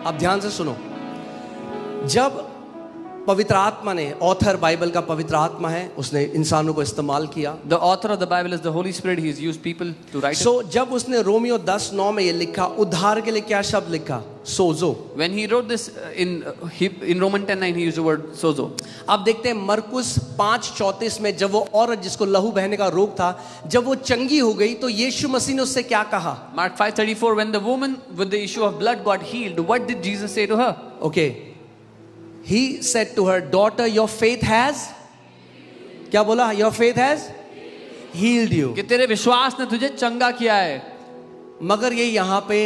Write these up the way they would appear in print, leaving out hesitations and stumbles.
अब ध्यान से सुनो, जब पवित्र आत्मा ने, ऑथर बाइबल का पवित्र आत्मा है, उसने इंसानों को इस्तेमाल किया. The author of the Bible is the Holy Spirit. He has used people to write So जब उसने रोमियो 10:9 में ये लिखा, उद्धार के लिए क्या शब्द लिखा? सोजो. When he wrote this in Romans 10:9, he used the word sozo. अब देखते हैं मरकुस 5:34 में, जब वो औरत जिसको लहू बहने का रोग था, जब वो चंगी हो गई तो यीशु मसीह ने उससे क्या कहा? Mark 5:34, when the woman with the issue of blood got healed, what did Jesus say to her? Okay. He said to her, daughter, your faith has, क्या बोला? Your faith has healed you. कि तेरे विश्वास ने तुझे चंगा किया है. मगर ये यहाँ पे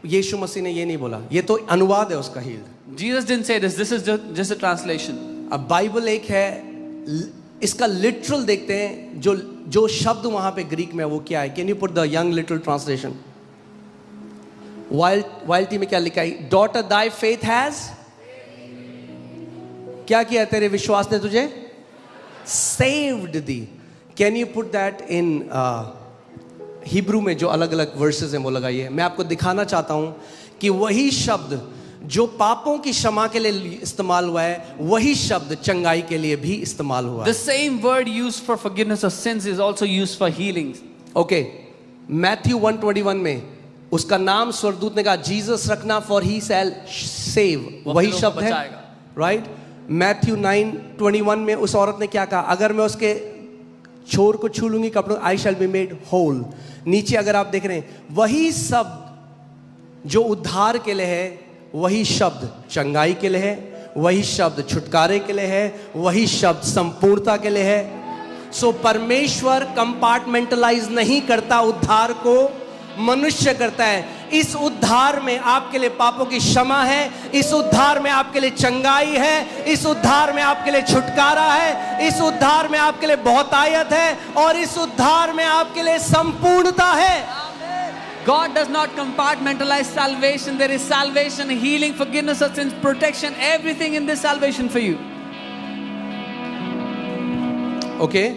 यीशु मसीह ने ये नहीं बोला, ये तो अनुवाद है उसका healed. Jesus didn't say this. This is just a translation. अब बाइबल एक है, इसका लिटरल देखते हैं, जो शब्द वहां पे ग्रीक में वो क्या है? Can you put the young literal translation? वाइल्टी में क्या लिखा है? डॉटर दाई फेथ हैज क्या किया? तेरे विश्वास ने तुझे saved the. Can you put that in Hebrew में जो अलग अलग वर्सेस हैं वो लगाइए. मैं आपको दिखाना चाहता हूं कि वही शब्द जो पापों की क्षमा के लिए इस्तेमाल हुआ है, वही शब्द चंगाई के लिए भी इस्तेमाल हुआ है. The same word used for forgiveness of sins is also used for healing. Okay, Matthew 1:21 में उसका नाम स्वर्गदूत ने कहा जीसस रखना, फॉर ही शैल सेव. वही शब्द है, राइट? मैथ्यू 9:21 में उस औरत ने क्या कहा? अगर मैं उसके छोर को छू लूंगी कपड़ों, आई शैल बी मेड होल. नीचे अगर आप देख रहे हैं, वही शब्द जो उद्धार के लिए है, वही शब्द चंगाई के लिए है, वही शब्द छुटकारे के लिए है, वही शब्द संपूर्णता के लिए है. सो परमेश्वर कंपार्टमेंटलाइज नहीं करता, उद्धार को मनुष्य करता है. इस उद्धार में आपके लिए पापों की क्षमा है, इस उद्धार में आपके लिए चंगाई है, इस उद्धार में आपके लिए छुटकारा है, इस उद्धार में आपके लिए बहुतायत है, और इस उद्धार में आपके लिए संपूर्णता है. God does not compartmentalize salvation. There is salvation, healing, forgiveness of sins, protection, everything in this salvation for you. Okay?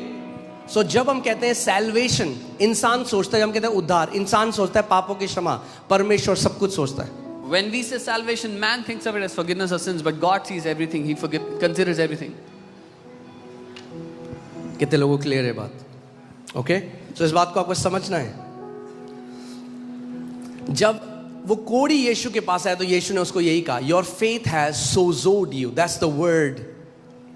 So जब हम कहते हैं salvation, इंसान सोचता है, हम कहते हैं उद्धार, इंसान सोचता है पापों की क्षमा, परमेश्वर सब कुछ सोचता है. When we say salvation, man thinks of it as forgiveness of sins, but God sees everything. He considers everything. कितने लोगों को क्लियर है बात? ओके? So इस बात को आपको समझना है. जब वो कोढ़ी यीशु के पास आया तो यीशु ने उसको यही कहा, your faith has sozoed you. That's the word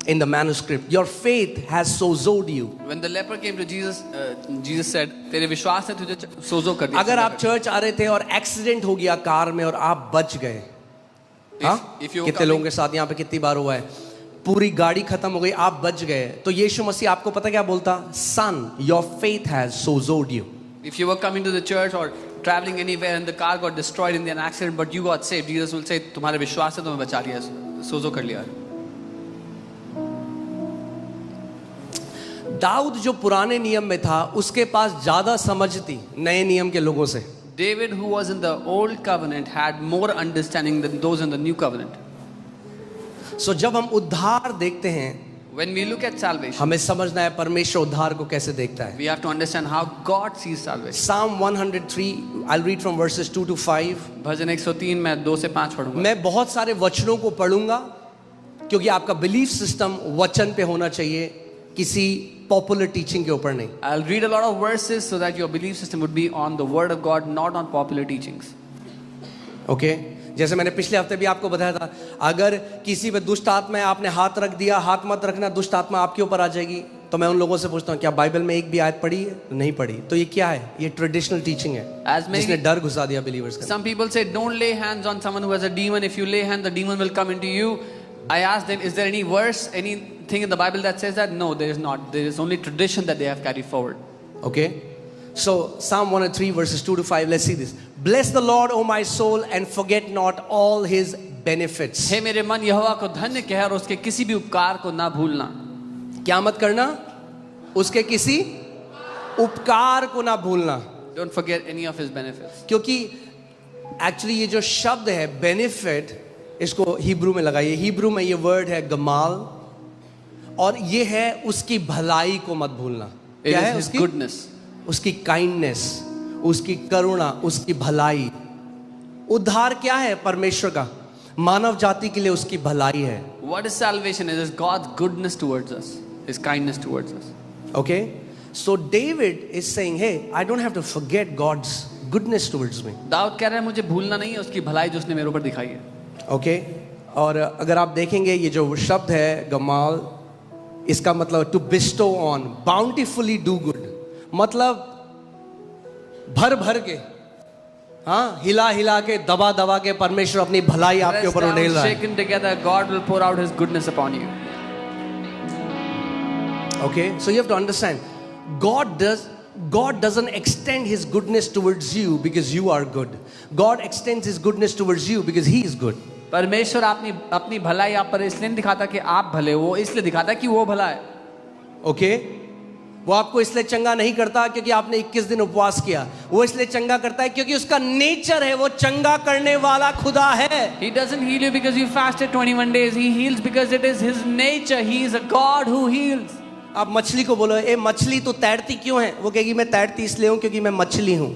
in the manuscript. Your faith has sozoed you. When the leper came to Jesus, Jesus said, तेरे विश्वास ने तुझे सोजो कर दिया. अगर आप चर्च आ रहे थे और एक्सीडेंट हो गया कार में और आप बच गए, कितने लोगों के साथ यहाँ पे कितनी बार हुआ है, पूरी गाड़ी खत्म हो गई, आप बच गए, तो यीशु मसीह आपको पता क्या बोलता? Son, your faith has sozoed you. If you were coming to the church or traveling anywhere and the car got destroyed in an accident but you got saved, Jesus will say, तुम्हारे विश्वास से तुम्हें बचा लिया, सोजो कर लिया. दाऊद जो पुराने नियम में था, उसके पास ज्यादा समझ थी नए नियम के लोगों से. David, who was in the old covenant, had more understanding than those in the new covenant. So जब हम उद्धार देखते हैं, when we look at salvation, हमें समझना है परमेश्वर उद्धार को कैसे देखता है. We have to understand how God sees salvation. Psalm 103, I'll read from verses 2 to 5. भजन 103 मैं 2 से 5 पढ़ूंगा. मैं बहुत सारे वचनों को पढ़ूंगा क्योंकि आपका बिलीफ सिस्टम वचन पे होना चाहिए, किसी पॉपुलर टीचिंग के ऊपर नहीं. I'll read a lot of verses so that your belief system would be on the word of God, not on popular teachings. Okay? जैसे मैंने पिछले हफ्ते भी आपको बताया था, अगर किसी पे दुष्ट आत्मा है, आपने हाथ रख दिया, हाथ मत रखना, दुष्ट आत्मा आपके ऊपर आ जाएगी. तो मैं उन लोगों से पूछता हूँ, क्या बाइबल में एक भी आयत पढ़ी है? नहीं पढ़ी. तो ये क्या है? ये ट्रेडिशनल टीचिंग है, जिसने डर घुसा दिया बिलीवर्स का. Some people say don't lay hands on someone who has a demon. If you lay hands, the demon will come into you. I asked them, is there any verse, anything in the Bible that says that? No, there is not. There is only tradition that they have carried forward. Okay? So Psalm 103 verses 2 to 5, let's see this. Bless the Lord, O my soul, and forget not all his benefits. हे मेरे मन यहोवा को धन्य कह और उसके किसी भी उपकार को ना भूलना. क्या मत करना? उसके किसी उपकार को ना भूलना. Don't forget any of his benefits. क्योंकि एक्चुअली ये जो शब्द है बेनिफिट, इसको हिब्रू में लगाइए. हिब्रू में ये वर्ड है गमाल, और ये है उसकी भलाई को मत भूलना. It क्या is है? his उसकी goodness, उसकी काइंडनेस, उसकी करुणा, उसकी भलाई. उद्धार क्या है परमेश्वर का? मानव जाति के लिए उसकी भलाई है. What is salvation? It is God's goodness towards us, His kindness towards us. Okay? So David is saying, hey, I don't have to forget God's goodness towards me. Dawood कह रहा है मुझे भूलना नहीं है उसकी भलाई जो उसने मेरे ऊपर दिखाई है. Okay? और अगर आप देखेंगे ये जो शब्द है गमाल, इसका मतलब to bestow on, bountifully do good. मतलब भर भर के, हाँ, हिला हिला के, दबा दबा के परमेश्वर अपनी भलाई आपके ऊपर उड़ेल रहा है. Shaken together, God will pour out His goodness upon you. Okay, so you have to understand, God doesn't extend His goodness towards you because you are good. God extends His goodness towards you because He is good. परमेश्वर अपनी भलाई आप पर इसलिए नहीं दिखाता कि आप भले हो, इसलिए दिखाता कि वो भला है. Okay? वो आपको इसलिए चंगा नहीं करता क्योंकि आपने 21 दिन उपवास किया. वो इसलिए चंगा करता है क्योंकि उसका नेचर है, वो चंगा करने वाला खुदा है. He doesn't heal you because you fasted 21 days. He heals because it is His nature. He is a God who heals. आप मछली को बोलो, ए मछली तो तैरती क्यों है? वो कहेगी मैं तैरती इसलिए हूं क्योंकि मैं मछली हूं.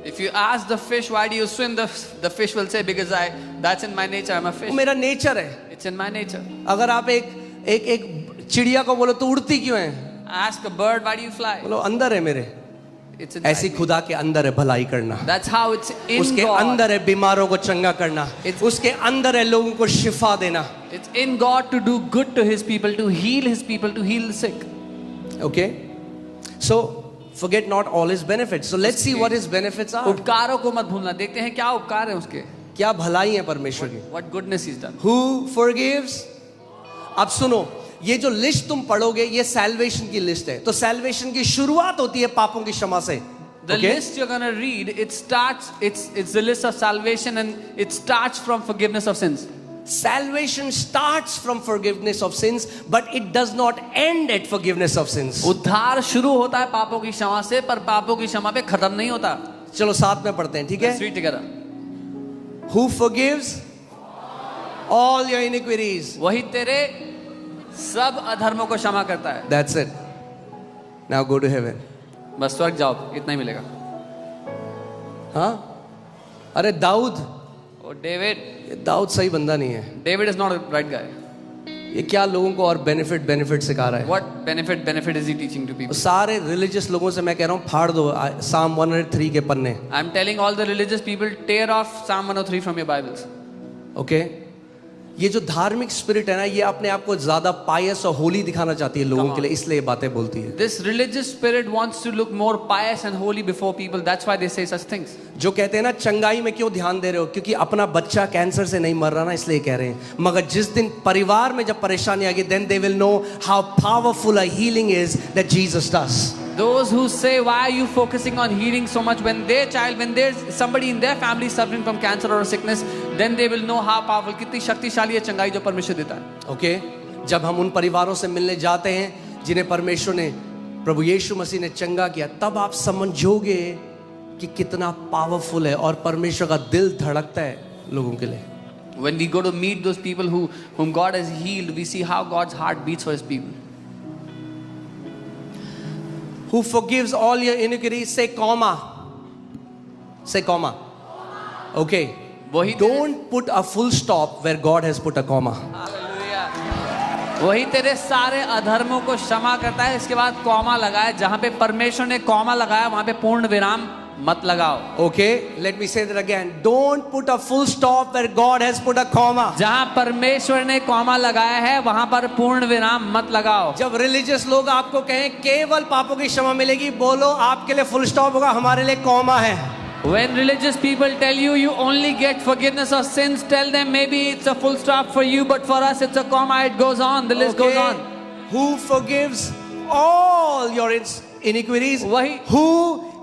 If you ask the fish why do you swim, the fish will say because that's in my nature. I'm a fish. वो मेरा नेचर है. It's in my nature. अगर आप एक चिड़िया को बोलो तो उड़ती क्यों है? Ask a bird why do you fly. बोलो अंदर है मेरे. It's in ऐसी खुदा के अंदर है भलाई करना. That's how it's in उसके God. अंदर है बीमारों को चंगा करना. उसके अंदर है लोगों को शिफा देना. It's in God to do good to His people, to heal His people, to heal the sick. Okay? So forget not all His benefits. So let's see what His benefits are. उपकारों को मत भूलना. देखते हैं क्या उपकार है उसके. क्या भलाई है परमेश्वर की. What goodness He's done. Who forgives? अब सुनो, ये जो लिस्ट तुम पढ़ोगे ये सैल्वेशन की लिस्ट है. तो सैल्वेशन की शुरुआत होती है पापों की क्षमा से. The list you're gonna read, it's the list of salvation and it starts from forgiveness of sins. Salvation starts from forgiveness of sins, but it does not end at forgiveness of sins. उद्धार शुरू होता है पापों की क्षमा से, पर पापों की क्षमा पे खत्म नहीं होता. चलो साथ में पढ़ते हैं, ठीक है? Let's read together. Who forgives all your iniquities? वही तेरे सब अधर्मों को क्षमा करता है. That's it. Now go to heaven. बस स्वर्ग जाओ, इतना ही मिलेगा. हाँ? अरे दाऊद, और डेविड, ये दाऊद सही बंदा नहीं है. David is not the right guy. ये क्या लोगों को और बेनिफिट सिखा रहा है. What benefit is he teaching to people? सारे रिलीजियस लोगों से मैं कह रहा हूँ फाड़ दो Psalm 103 के पन्ने. I'm telling all the religious people, tear off Psalm 103 from your Bibles. Okay? ये जो धार्मिक स्पिरिट है ना, ये अपने आप को ज्यादा पायस और होली दिखाना चाहती है लोगों के लिए, इसलिए ये बातें बोलती है. This religious spirit wants to look more pious and holy before people. That's why they say such things. जो कहते हैं ना चंगाई में क्यों ध्यान दे रहे हो, क्योंकि अपना बच्चा कैंसर से नहीं मर रहा ना, इसलिए कह रहे हैं. मगर जिस दिन परिवार में जब परेशानी आएगी, then they will know how powerful a healing is that Jesus does. Those who say, why are you focusing on healing so much when there's somebody in their family suffering from cancer or sickness, then they will know how powerful, कितनी शक्तिशाली है चंगाई जो परमेश्वर देता है. Okay? जब हम उन परिवारों से मिलने जाते हैं जिन्हें परमेश्वर ने, प्रभु यीशु मसीह ने चंगा किया, तब आप समझोगे कि कितना पावरफुल है और परमेश्वर का दिल धड़कता है लोगों के लिए. When we go to meet those people whom God has healed, we see how God's heart beats for His people. Who forgives all your iniquities? Say comma. Say comma. Okay. Don't put a full stop where God has put a comma. Hallelujah. वही तेरे सारे अधर्मों को क्षमा करता है, इसके बाद comma लगाया. जहां पे परमेश्वर ने कॉमा लगाया वहां पे पूर्ण विराम मत लगाओ. Okay, let me say that again. Don't put a full stop where God has put a comma. जहां परमेश्वर ने कॉमा लगाया है वहां पर पूर्ण विराम मत लगाओ. जब रिलीजियस लोग आपको कहें केवल पापों की क्षमा मिलेगी, बोलो आपके लिए फुल स्टॉप होगा, हमारे लिए कॉमा है. When religious people tell you you only get forgiveness of sins, tell them maybe it's a full stop for you, but for us it's a comma. It goes on. The list goes on. Who forgives all your iniquities? Who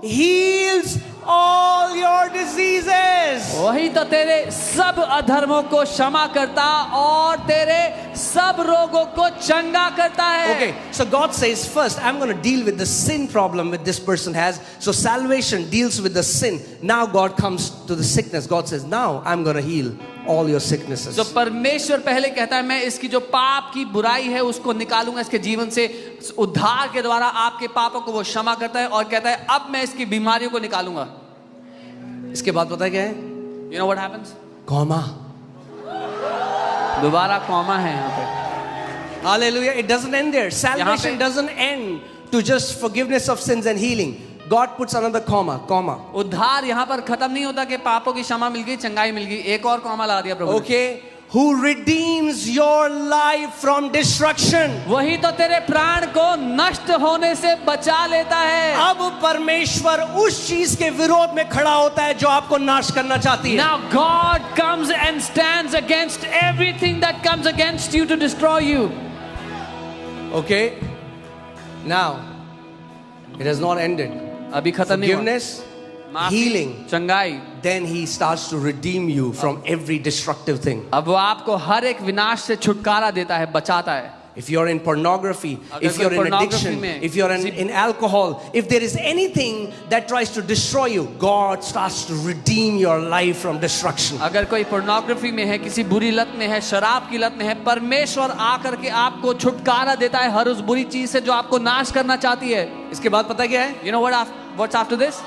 heals all your diseases? वही तो तेरे सब अधर्मों को क्षमा करता और तेरे सब रोगों को चंगा करता है. Okay, so God says first I'm going to deal with the sin problem that this person has. So salvation deals with the sin. Now God comes to the sickness. God says now I'm going to heal all your sicknesses. So परमेश्वर पहले कहता है मैं इसकी जो पाप की बुराई है उसको निकालूंगा इसके जीवन से. उद्धार के द्वारा आपके पापों को वो क्षमा करता है और कहता है अब मैं इसकी बीमारियों को निकालूंगा. इसके बाद पता है क्या है? You know what happens? Comma. दोबारा कॉमा है यहाँ पे। Hallelujah. It doesn't end there. Salvation doesn't end to just forgiveness of sins and healing. God puts another comma. उद्धार यहाँ पर खत्म नहीं होता कि पापों की क्षमा मिल गई, चंगाई मिल गई, एक और कॉमा लगा दिया प्रभु ने। Okay. Who redeems your life from destruction. वही तो तेरे प्राण को नष्ट होने से बचा लेता है। अब परमेश्वर उस चीज के विरोध में खड़ा होता है जो आपको नाश करना चाहती है। Now God comes and stands against everything that comes against you to destroy you. Okay. Now, it has not ended. अभी खत्म नहीं हुआ। Forgiveness, माफी, healing. चंगाई। Then he starts to redeem you from every destructive thing. अब वो आपको हर एक विनाश से छुटकारा देता है, बचाता है। If you're in pornography, अगर if you're कोई in pornography addiction, में, if you're in alcohol, if there is anything that tries to destroy you, God starts to redeem your life from destruction. अगर कोई पोर्नोग्राफी में है, किसी बुरी लत में है, शराब की लत में है, परमेश्वर आकर के आपको छुटकारा देता है हर उस बुरी चीज से जो आपको नाश करना चाहती है। इसके बाद पता क्या है? You know what's after this?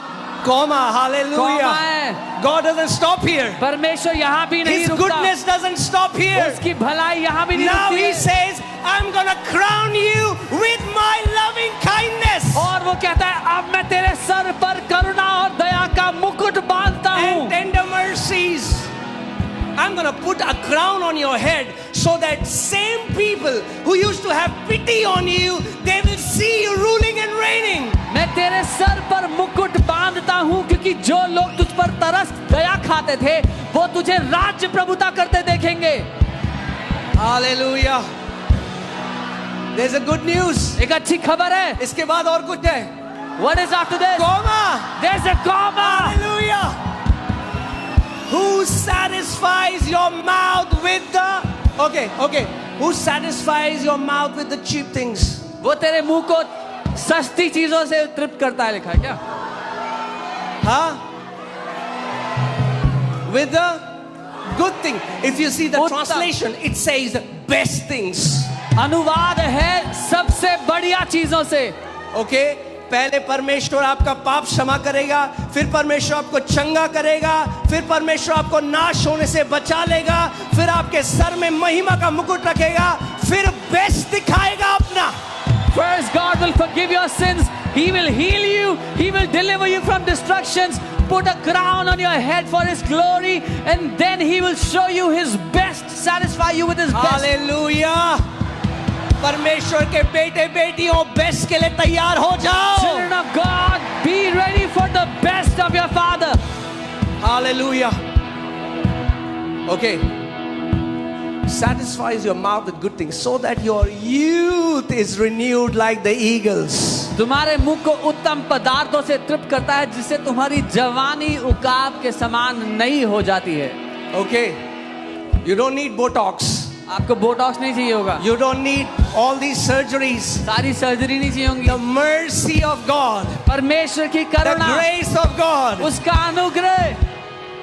Comma, hallelujah. Comma है। God doesn't stop here. परमेश्वर यहाँ भी नहीं His रुकता। goodness doesn't stop here. उसकी भलाई यहाँ भी नहीं Now रुकती he है। says, I'm gonna crown you with my loving kindness और वो कहता है अब मैं तेरे सर पर करुणा और दया का मुकुट बांधता हूँ। and tender mercies. I'm gonna put a crown on your head so that same people who used to have pity on you, they will see you ruling and reigning. मैं तेरे सर पर मुकुट बांधता हूँ क्योंकि जो लोग तुझ पर तरस दया खाते थे वो तुझे राज्य प्रभुता करते देखेंगे। Hallelujah. There's a good news. एक अच्छी खबर है। इसके बाद और कुछ है? What is after this? Comma. There's a comma. Hallelujah. Who satisfies your mouth with the okay. Who satisfies your mouth with the cheap things? वो तेरे मुंह को सस्ती चीजों से तृप्त करता है, लिखा है क्या? Huh? With the good thing. If you see the उत्तम। translation, it says best things. अनुवाद है सबसे बढ़िया चीजों से। Okay? पहले परमेश्वर आपका पाप क्षमा करेगा, फिर परमेश्वर आपको चंगा करेगा, फिर परमेश्वर आपको नाश होने से बचा लेगा, फिर आपके सर में महिमा का मुकुट रखेगा, फिर बेस्ट दिखाएगा अपना। First, God will forgive your sins. He will heal you. He will deliver you from destructions. Put a crown on your head for His glory, and then He will show you His best. Satisfy you with His best. Hallelujah. परमेश्वर के बेटे बेटियों best के लिए तैयार हो जाओ। Children of God, be ready for the best of your Father. Hallelujah. Okay. Satisfies your mouth with good things so that your youth is renewed like the eagles. तुम्हारे मुख को उत्तम पदार्थों से तृप्त करता है जिससे तुम्हारी जवानी उकाब के समान नई हो जाती है। Okay. You don't need Botox. आपको बोटॉक्स नहीं चाहिए होगा। You don't need all these surgeries. सारी सर्जरी नहीं चाहिए होंगी। The mercy of God. परमेश्वर की The Karuna, grace of God. उसका अनुग्रह,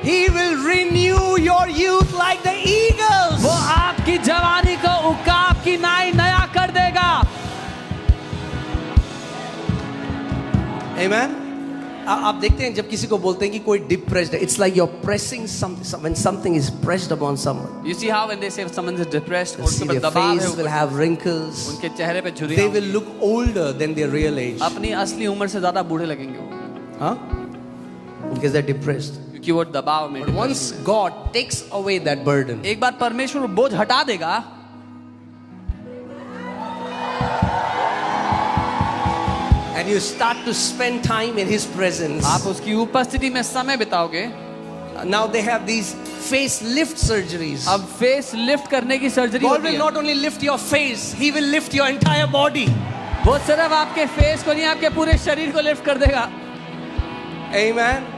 He will renew your youth like the eagles. वो आपकी जवानी को उकाब की नाई नया कर देगा। Amen. आप देखते हैं जब किसी को बोलते हैं कि कोई डिप्रेस्ड है, it's like you're pressing something. When something is pressed upon someone, You see how when they say someone is depressed, see उनके ऊपर their दबाव है, face will have wrinkles. उनके चेहरे पे They झुर्रियां will look older than their real age. अपनी असली उम्र से ज्यादा बूढ़े लगेंगे वो, Huh? Because they're depressed. क्योंकि वो दबाव में। But once God takes away that burden, एक बार परमेश्वर बोझ हटा देगा, and you start to spend time in His presence, आप उसकी उपस्थिति में समय बिताओगे। now they have these face lift surgeries. अब फेस लिफ्ट करने की सर्जरी God होती will है। not only lift your face, He will lift your entire body. वो सिर्फ आपके फेस को नहीं, आपके पूरे शरीर को लिफ्ट कर देगा। Amen.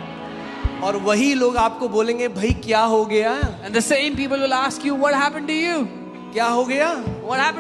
और वही लोग आपको बोलेंगे भाई क्या हो गया? And the same people will ask you, what happened to you? क्या हो गया? What happened